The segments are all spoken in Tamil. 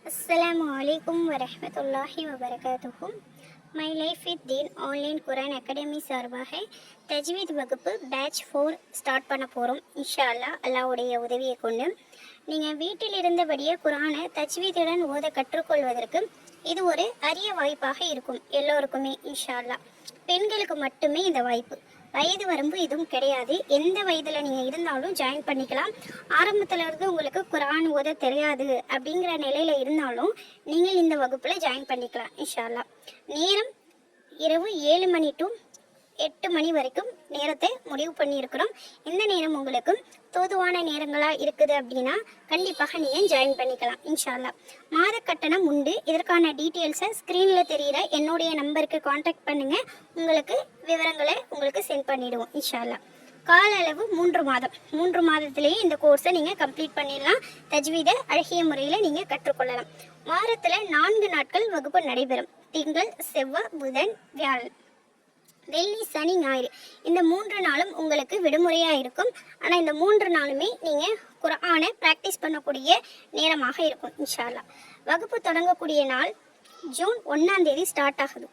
அஸ்ஸலாமு அலைக்கும் வரஹ்மத்துல்லாஹி வபரகாத்துஹும். My life with Deen online Quran academy சார்பாக தஜ்வீத் வகுப்பு பேட்ச் 4 ஸ்டார்ட் பண்ண போகிறோம். இன்ஷா அல்லாஹ் அல்லாஹ்வுடைய உதவியை கொண்டு நீங்கள் வீட்டில் இருந்தபடியே குரானை தஜ்வீதுடன் ஓத கற்றுக்கொள்வதற்கு இது ஒரு அரிய வாய்ப்பாக இருக்கும் எல்லோருக்குமே. இன்ஷா அல்லாஹ் பெண்களுக்கு மட்டுமே இந்த வாய்ப்பு. வயது வரம்பு எதுவும் கிடையாது. எந்த வயதில் நீங்கள் இருந்தாலும் ஜாயின் பண்ணிக்கலாம். ஆரம்பத்தில் இருந்து உங்களுக்கு குரான் ஓத தெரியாது அப்படிங்கிற நிலையில் இருந்தாலும் நீங்கள் இந்த வகுப்பில் ஜாயின் பண்ணிக்கலாம் இன்ஷா அல்லாஹ். நேரம் இரவு 7 மணி டு 8 மணி வரைக்கும் நேரத்தை முடிவு பண்ணியிருக்கிறோம். இந்த நேரம் உங்களுக்கு தோதுவான நேரங்களாக இருக்குது அப்படின்னா கண்டிப்பாக நீங்கள் ஜாயின் பண்ணிக்கலாம் இன்ஷா அல்லாஹ். மாத கட்டணம் உண்டு. இதற்கான டீட்டெயில்ஸை ஸ்க்ரீனில் தெரிகிற என்னுடைய நம்பருக்கு காண்டாக்ட் பண்ணுங்கள். உங்களுக்கு விவரங்களை உங்களுக்கு சென்ட் பண்ணிவிடுவோம் இன்ஷா அல்லாஹ். கால அளவு 3 மாதம். 3 மாதத்திலேயே இந்த கோர்ஸை நீங்கள் கம்ப்ளீட் பண்ணிடலாம். தஜ்வீதை அழகிய முறையில் நீங்கள் கற்றுக்கொள்ளலாம். வாரத்தில் 4 நாட்கள் வகுப்பு நடைபெறும். திங்கள், செவ்வாய், புதன், வியாழன், வெள்ளி, சனி, ஞாயிறு இந்த 3 நாளும் உங்களுக்கு விடுமுறையாக இருக்கும். ஆனால் இந்த 3 நாளுமே நீங்கள் குர்ஆனை ப்ராக்டிஸ் பண்ணக்கூடிய நேரமாக இருக்கும் இன்ஷா அல்லாஹ். வகுப்பு தொடங்கக்கூடிய நாள் ஜூன் 1ஆம் தேதி ஸ்டார்ட் ஆகுது.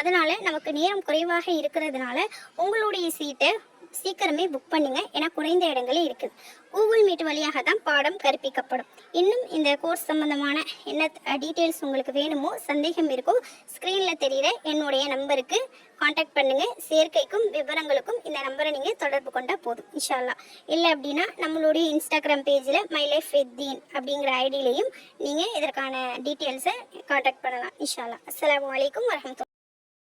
அதனால் நமக்கு நேரம் குறைவாக இருக்கிறதுனால உங்களுடைய சீட்டை சீக்கிரமே புக் பண்ணுங்க. ஏன்னா குறைந்த இடங்களே இருக்குது. கூகுள் மீட் வழியாக தான் பாடம் கற்பிக்கப்படும். இன்னும் இந்த கோர்ஸ் சம்பந்தமான என்ன டீட்டெயில்ஸ் உங்களுக்கு வேணுமோ, சந்தேகம் இருக்கோ, ஸ்க்ரீனில் தெரிகிற என்னுடைய நம்பருக்கு காண்டாக்ட் பண்ணுங்கள். சேர்க்கைக்கும் விவரங்களுக்கும் இந்த நம்பரை நீங்கள் தொடர்பு கொண்டால் போதும் இன்ஷா அல்லாஹ். இல்லை அப்படின்னா நம்மளுடைய இன்ஸ்டாகிராம் பேஜில் மை லைஃப் வித் தீன் அப்படிங்கிற ஐடியிலையும் நீங்கள் இதற்கான டீட்டெயில்ஸை காண்டாக்ட் பண்ணலாம் இன்ஷா அல்லாஹ். அஸ்ஸலாமு அலைக்கும் வரஹ்மத்துல்லாஹி.